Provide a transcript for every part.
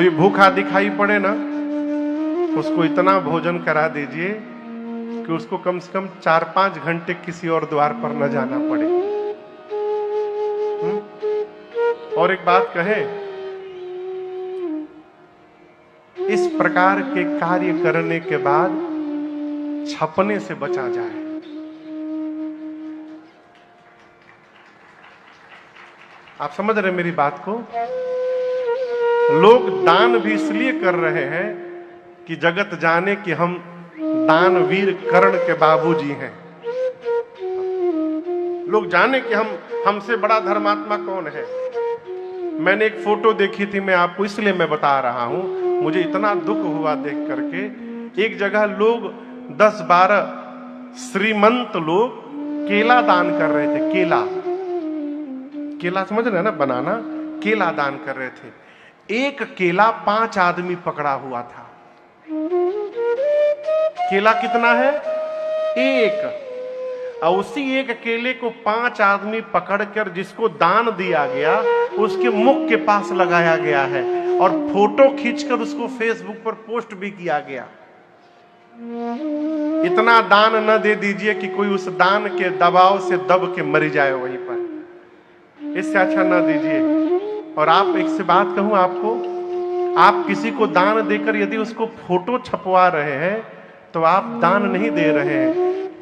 कोई भूखा दिखाई पड़े ना, उसको इतना भोजन करा दीजिए कि उसको कम से कम 4-5 घंटे किसी और द्वार पर न जाना पड़े। और एक बात कहें, इस प्रकार के कार्य करने के बाद छपने से बचा जाए। आप समझ रहे मेरी बात को? लोग दान भी इसलिए कर रहे हैं कि जगत जाने कि हम दानवीर कर्ण के बाबूजी हैं। लोग जाने कि हमसे बड़ा धर्मात्मा कौन है। मैंने एक फोटो देखी थी, मैं आपको इसलिए मैं बता रहा हूं, मुझे इतना दुख हुआ देख करके। एक जगह लोग 10-12 श्रीमंत लोग केला दान कर रहे थे। केला समझ रहे हैं ना, बनाना, केला दान कर रहे थे। एक केला 5 आदमी पकड़ा हुआ था। केला कितना है? एक। और उसी एक केले को 5 आदमी पकड़कर जिसको दान दिया गया उसके मुख के पास लगाया गया है और फोटो खींचकर उसको फेसबुक पर पोस्ट भी किया गया। इतना दान न दे दीजिए कि कोई उस दान के दबाव से दब के मर जाए वहीं पर। इससे अच्छा न दीजिए। और आप एक से बात कहूं आपको, आप किसी को दान देकर यदि उसको फोटो छपवा रहे हैं तो आप दान नहीं दे रहे हैं,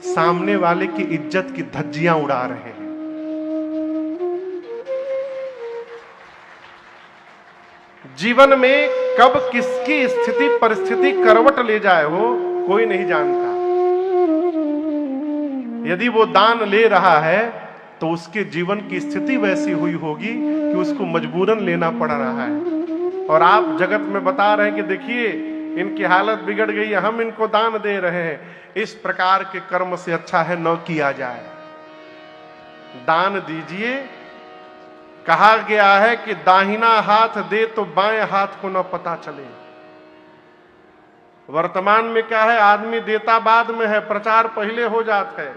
सामने वाले की इज्जत की धज्जियां उड़ा रहे हैं। जीवन में कब किसकी स्थिति परिस्थिति करवट ले जाए हो कोई नहीं जानता। यदि वो दान ले रहा है तो उसके जीवन की स्थिति वैसी हुई होगी कि उसको मजबूरन लेना पड़ रहा है। और आप जगत में बता रहे हैं कि देखिए इनकी हालत बिगड़ गई है, हम इनको दान दे रहे हैं। इस प्रकार के कर्म से अच्छा है न किया जाए। दान दीजिए। कहा गया है कि दाहिना हाथ दे तो बाएं हाथ को न पता चले। वर्तमान में क्या है, आदमी देता बाद में है, प्रचार पहले हो जाता है।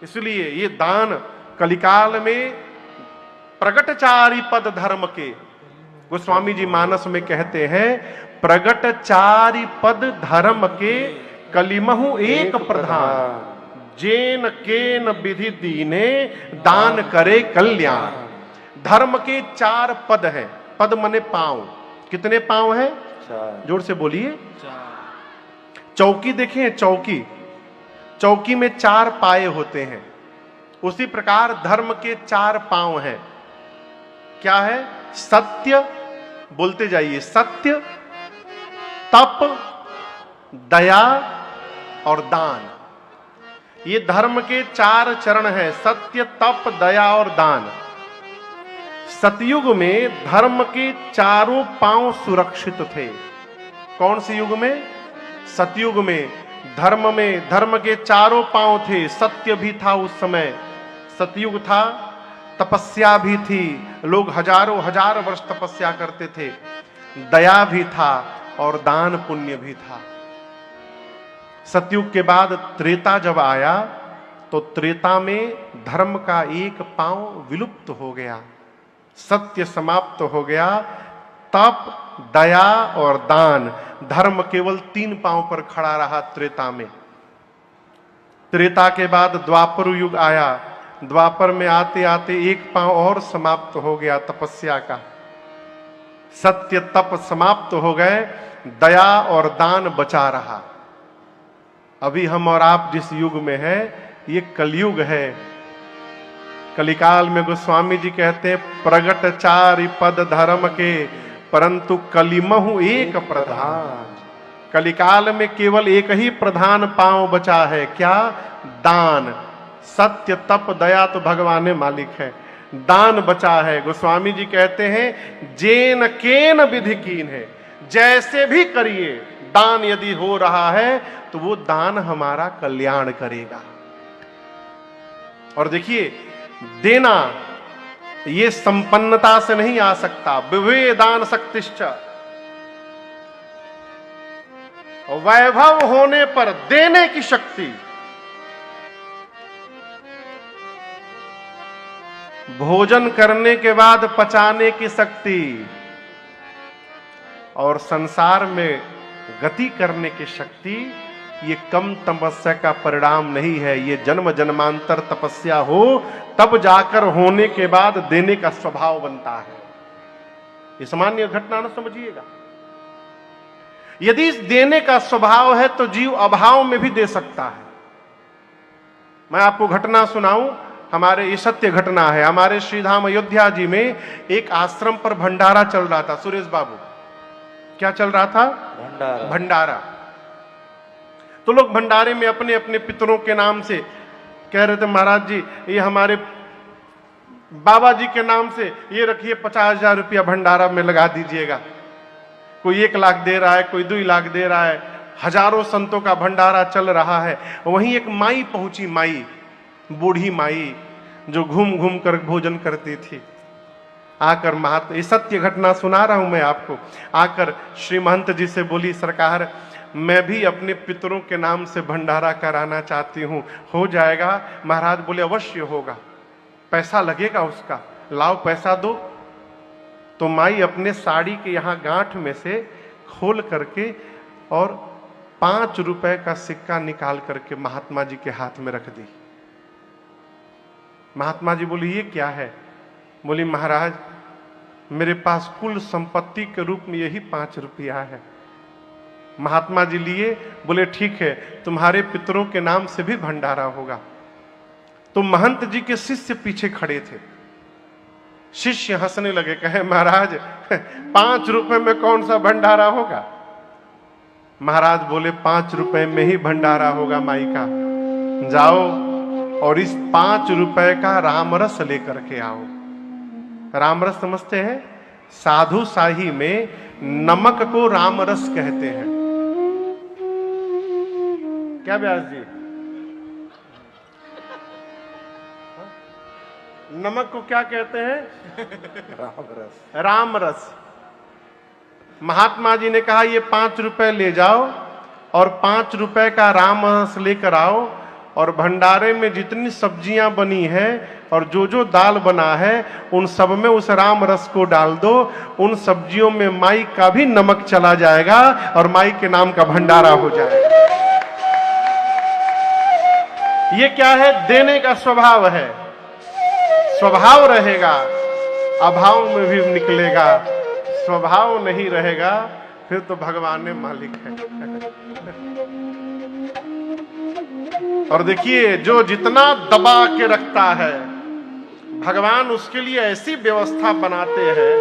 इसलिए ये दान कलिकाल में प्रगटचारी पद धर्म के, गोस्वामी जी मानस में कहते हैं, प्रगटचारी पद धर्म के कलिमहु एक प्रधान, जेन केन विधि दीने दान करे कल्याण। धर्म के 4 पद हैं। पद मने पांव। कितने पांव हैं? 4। जोर से बोलिए। 4। चौकी देखें, चौकी में 4 पाए होते हैं। उसी प्रकार धर्म के 4 पांव हैं। क्या है? सत्य, बोलते जाइए, सत्य, तप, दया और दान। ये धर्म के 4 चरण हैं, सत्य, तप, दया और दान। सतयुग में धर्म के चारों पांव सुरक्षित थे। कौन से युग में? सतयुग में धर्म के चारों पांव थे। सत्य भी था उस समय, सतयुग था। तपस्या भी थी, लोग हजारों हजार वर्ष तपस्या करते थे। दया भी था और दान पुण्य भी था। सतयुग के बाद त्रेता जब आया तो त्रेता में धर्म का एक पांव विलुप्त हो गया, सत्य समाप्त हो गया। तप, दया और दान, धर्म केवल 3 पांव पर खड़ा रहा त्रेता में। त्रेता के बाद द्वापर युग आया। द्वापर में आते आते एक पांव और समाप्त हो गया, तपस्या का। सत्य तप समाप्त हो गए, दया और दान बचा रहा। अभी हम और आप जिस युग में हैं ये कलयुग है। कलिकाल में गोस्वामी जी कहते हैं, प्रगटचारी पद धर्म के परंतु कलिमहु एक प्रधान। कलिकाल में केवल एक ही प्रधान पांव बचा है। क्या? दान। सत्य, तप, दया तो भगवान मालिक है, दान बचा है। गोस्वामी जी कहते हैं, जेन केन विधि कीन है, जैसे भी करिए दान यदि हो रहा है तो वो दान हमारा कल्याण करेगा। और देखिए, देना ये संपन्नता से नहीं आ सकता। विवे दान शक्तिश्च, वैभव होने पर देने की शक्ति। भोजन करने के बाद पचाने की शक्ति और संसार में गति करने की शक्ति, ये कम तपस्या का परिणाम नहीं है। ये जन्म जन्मांतर तपस्या हो तब जाकर होने के बाद देने का स्वभाव बनता है। ये सामान्य घटना न समझिएगा। यदि देने का स्वभाव है तो जीव अभाव में भी दे सकता है। मैं आपको घटना सुनाऊं, हमारे ये सत्य घटना है। हमारे श्रीधाम अयोध्या जी में एक आश्रम पर भंडारा चल रहा था। सुरेश बाबू, क्या चल रहा था? भंडारा। तो लोग भंडारे में अपने अपने पितरों के नाम से कह रहे थे, महाराज जी ये हमारे बाबा जी के नाम से ये रखिए, 50,000 रुपया भंडारा में लगा दीजिएगा। कोई 1 लाख दे रहा है, कोई 2 लाख दे रहा है। हजारों संतों का भंडारा चल रहा है। वहीं एक माई पहुंची, माई, बूढ़ी माई जो घूम घूम कर भोजन करती थी। आकर महात्मा, ये सत्य घटना सुना रहा हूं मैं आपको, आकर श्री महंत जी से बोली, सरकार मैं भी अपने पितरों के नाम से भंडारा कराना चाहती हूं, हो जाएगा? महाराज बोले अवश्य होगा, पैसा लगेगा उसका, लाओ पैसा दो। तो माई अपने साड़ी के यहां गांठ में से खोल करके और 5 रुपए का सिक्का निकाल करके महात्मा जी के हाथ में रख दी। महात्मा जी बोली ये क्या है? बोली महाराज मेरे पास कुल संपत्ति के रूप में यही 5 रुपया है। महात्मा जी लिए, बोले ठीक है, तुम्हारे पितरों के नाम से भी भंडारा होगा। तो महंत जी के शिष्य पीछे खड़े थे। शिष्य हंसने लगे, कहे महाराज 5 रुपए में कौन सा भंडारा होगा? महाराज बोले 5 रुपए में ही भंडारा होगा माई का। जाओ और इस 5 रुपए का रामरस लेकर के आओ। रामरस समझते हैं? साधु शाही में नमक को रामरस कहते हैं। क्या व्यास जी? नमक को क्या कहते हैं? रामरस। रामरस। महात्मा जी ने कहा ये 5 रुपए ले जाओ और 5 रुपए का रामरस लेकर आओ, और भंडारे में जितनी सब्जियां बनी है और जो जो दाल बना है उन सब में उस राम रस को डाल दो। उन सब्जियों में माई का भी नमक चला जाएगा और माई के नाम का भंडारा हो जाएगा। ये क्या है? देने का स्वभाव है। स्वभाव रहेगा अभाव में भी निकलेगा, स्वभाव नहीं रहेगा फिर तो भगवान ने मालिक है। और देखिए जो जितना दबा के रखता है भगवान उसके लिए ऐसी व्यवस्था बनाते हैं,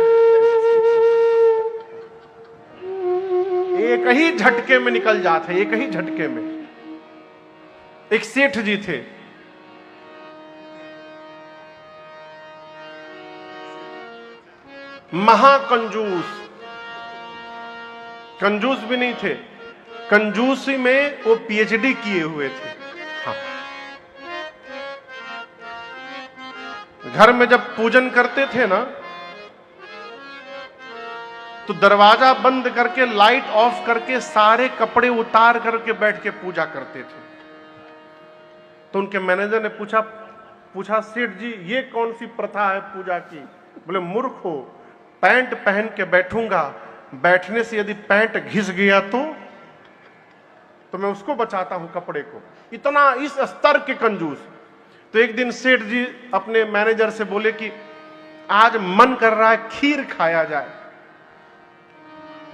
एक ही झटके में निकल जाते हैं। एक ही झटके में। एक सेठ जी थे, महाकंजूस, कंजूस भी नहीं थे, कंजूसी में वो पीएचडी किए हुए थे। हाँ। घर में जब पूजन करते थे ना तो दरवाजा बंद करके लाइट ऑफ करके सारे कपड़े उतार करके बैठ के पूजा करते थे। तो उनके मैनेजर ने पूछा सेठ जी ये कौन सी प्रथा है पूजा की? बोले मूर्ख हो, पैंट पहन के बैठूंगा, बैठने से यदि पैंट घिस गया तो मैं उसको बचाता हूं कपड़े को। इतना इस स्तर के कंजूस। तो एक दिन सेठ जी अपने मैनेजर से बोले कि आज मन कर रहा है खीर खाया जाए।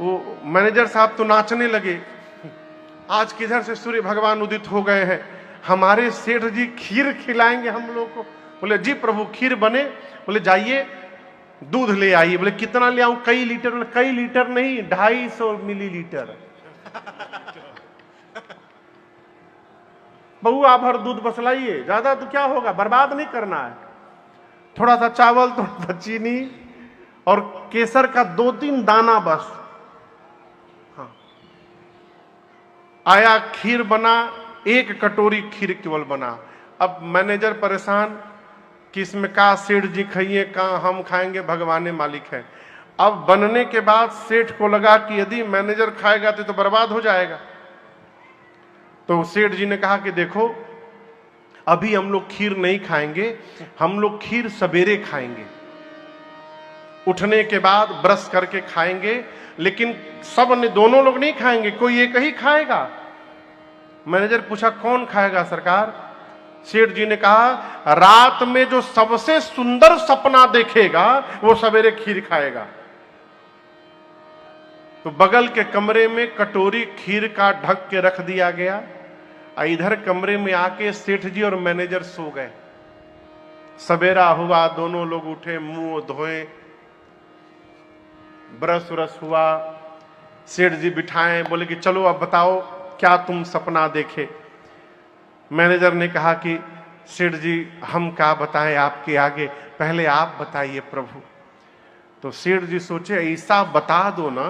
वो मैनेजर साहब तो नाचने लगे, आज किधर से सूर्य भगवान उदित हो गए हैं, हमारे सेठ जी खीर खिलाएंगे हम लोग को। बोले जी प्रभु खीर बने। बोले जाइए दूध ले आइए। बोले कितना ले आऊं? कई लीटर। बोले कई लीटर नहीं, 250 मिलीलीटर। बहुआ भर दूध बस लाइए, ज्यादा तो क्या होगा, बर्बाद नहीं करना है। थोड़ा सा चावल, थोड़ा सा चीनी और केसर का 2-3 दाना बस। हाँ। आया खीर बना, 1 कटोरी खीर केवल बना। अब मैनेजर परेशान कि इसमें का सेठ जी खाइए, का हम खाएंगे, भगवान मालिक है। अब बनने के बाद सेठ को लगा कि यदि मैनेजर खाएगा तो बर्बाद हो जाएगा। तो सेठ जी ने कहा कि देखो अभी हम लोग खीर नहीं खाएंगे, हम लोग खीर सवेरे खाएंगे, उठने के बाद ब्रश करके खाएंगे। लेकिन सब ने, दोनों लोग नहीं खाएंगे, कोई एक ही खाएगा। मैनेजर पूछा कौन खाएगा सरकार? सेठ जी ने कहा रात में जो सबसे सुंदर सपना देखेगा वो सवेरे खीर खाएगा। तो बगल के कमरे में कटोरी खीर का ढक के रख दिया गया। इधर कमरे में आके सेठ जी और मैनेजर सो गए। सवेरा हुआ, दोनों लोग उठे, मुंह धोए, ब्रश व्रश हुआ। सेठ जी बिठाए, बोले कि चलो अब बताओ क्या तुम सपना देखे। मैनेजर ने कहा कि सेठ जी हम क्या बताएं आपके आगे, पहले आप बताइए प्रभु। तो सेठ जी सोचे ऐसा बता दो ना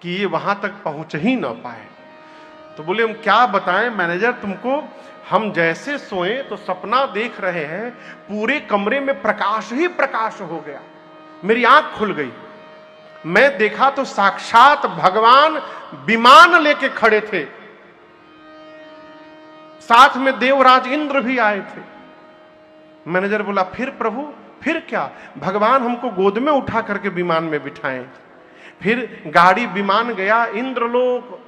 कि ये वहां तक पहुंच ही ना पाए। तो बोले हम क्या बताएं मैनेजर तुमको, हम जैसे सोए तो सपना देख रहे हैं, पूरे कमरे में प्रकाश ही प्रकाश हो गया, मेरी आंख खुल गई। मैं देखा तो साक्षात भगवान विमान लेके खड़े थे, साथ में देवराज इंद्र भी आए थे। मैनेजर बोला फिर प्रभु फिर क्या? भगवान हमको गोद में उठा करके विमान में बिठाएं। फिर गाड़ी विमान गया इंद्रलोक,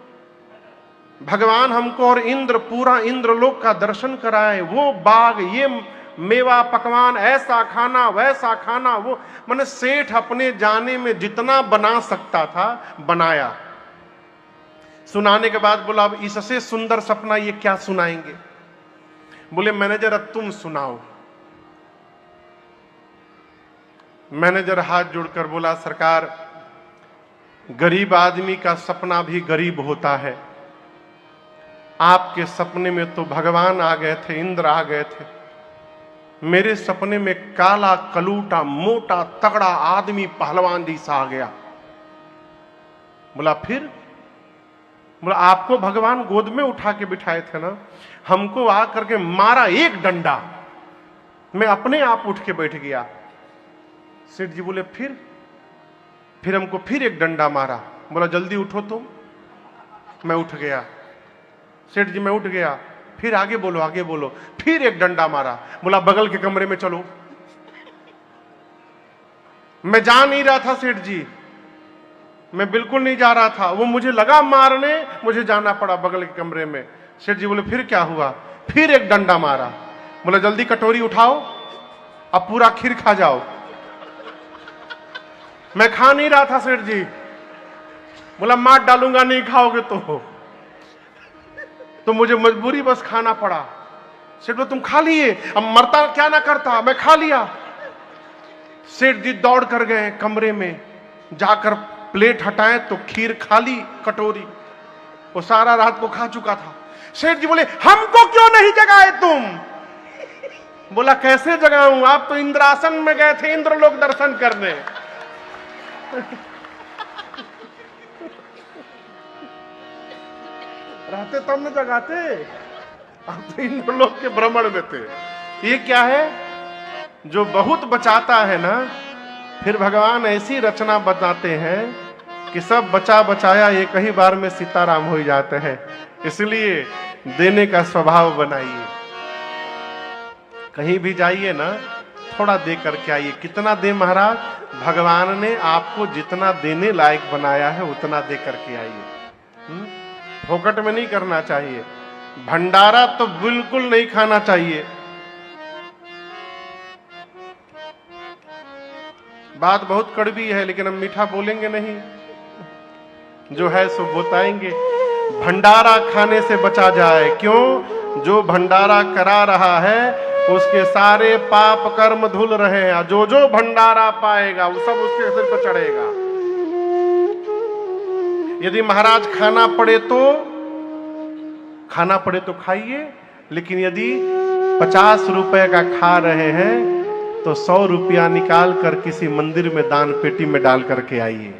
भगवान हमको और इंद्र, पूरा इंद्रलोक का दर्शन कराए। वो बाग, ये मेवा पकवान, ऐसा खाना वैसा खाना, वो मैंने सेठ अपने जाने में जितना बना सकता था बनाया। सुनाने के बाद बोला अब इससे सुंदर सपना ये क्या सुनाएंगे? बोले मैनेजर अब तुम सुनाओ। मैनेजर हाथ जोड़कर बोला सरकार, गरीब आदमी का सपना भी गरीब होता है। आपके सपने में तो भगवान आ गए थे, इंद्र आ गए थे। मेरे सपने में काला कलूटा मोटा तगड़ा आदमी पहलवान जैसा आ गया। बोला फिर? बोला आपको भगवान गोद में उठा के बिठाए थे ना, हमको आ करके मारा एक डंडा, मैं अपने आप उठ के बैठ गया। सेठ जी बोले फिर हमको फिर एक डंडा मारा। बोला जल्दी उठो तुम। मैं उठ गया। सेठ जी मैं उठ गया, फिर आगे बोलो आगे बोलो, फिर एक डंडा मारा। बोला बगल के कमरे में चलो। मैं जा नहीं रहा था सेठ जी, मैं बिल्कुल नहीं जा रहा था, वो मुझे लगा मारने, मुझे जाना पड़ा बगल के कमरे में। सेठ जी बोले फिर क्या हुआ? फिर एक डंडा मारा। बोला जल्दी कटोरी उठाओ, अब पूरा खीर खा जाओ। मैं खा नहीं रहा था सेठ जी। बोला मार डालूंगा नहीं खाओगे तो मुझे मजबूरी बस खाना पड़ा। सेठ बोले तुम खा लिए, अब मरता क्या ना करता, मैं खा लिया। सेठ जी दौड़ कर गए कमरे में, जाकर प्लेट हटाए तो खीर खाली कटोरी, वो सारा रात को खा चुका था। सेठ जी बोले हमको क्यों नहीं जगाए तुम? बोला कैसे जगाऊं, आप तो इंद्रासन में गए थे इंद्रलोक दर्शन करने। रहते तब न जगाते, आप तो इंद्रलोक के भ्रमण में थे। ये क्या है? जो बहुत बचाता है ना, फिर भगवान ऐसी रचना बताते हैं कि सब बचा बचाया एक ही बार में सीताराम हो जाते हैं। इसलिए देने का स्वभाव बनाइए। कहीं भी जाइए ना, थोड़ा दे करके आइए। कितना दे महाराज? भगवान ने आपको जितना देने लायक बनाया है उतना दे करके आइए। फोकट में नहीं करना चाहिए। भंडारा तो बिल्कुल नहीं खाना चाहिए। बात बहुत कड़वी है लेकिन हम मीठा बोलेंगे नहीं, जो है सो बताएंगे। भंडारा खाने से बचा जाए। क्यों? जो भंडारा करा रहा है उसके सारे पाप कर्म धुल रहे हैं। जो जो भंडारा पाएगा वो सब उसके सिर पर चढ़ेगा। यदि महाराज खाना पड़े तो खाइए, लेकिन यदि 50 रुपए का खा रहे हैं तो 100 रुपया निकाल कर किसी मंदिर में दान पेटी में डाल करके आइए।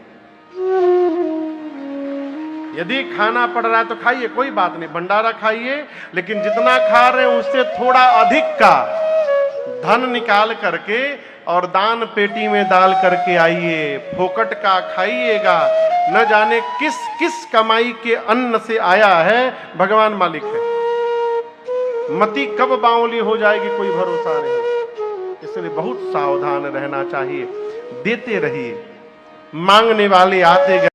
यदि खाना पड़ रहा है तो खाइए, कोई बात नहीं, भंडारा खाइए, लेकिन जितना खा रहे हैं उससे थोड़ा अधिक का धन निकाल करके और दान पेटी में डाल करके आइए। फोकट का खाइएगा, न जाने किस किस कमाई के अन्न से आया है, भगवान मालिक है। मति कब बावली हो जाएगी कोई भरोसा नहीं। इसलिए बहुत सावधान रहना चाहिए। देते रहिए, मांगने वाले आते गए।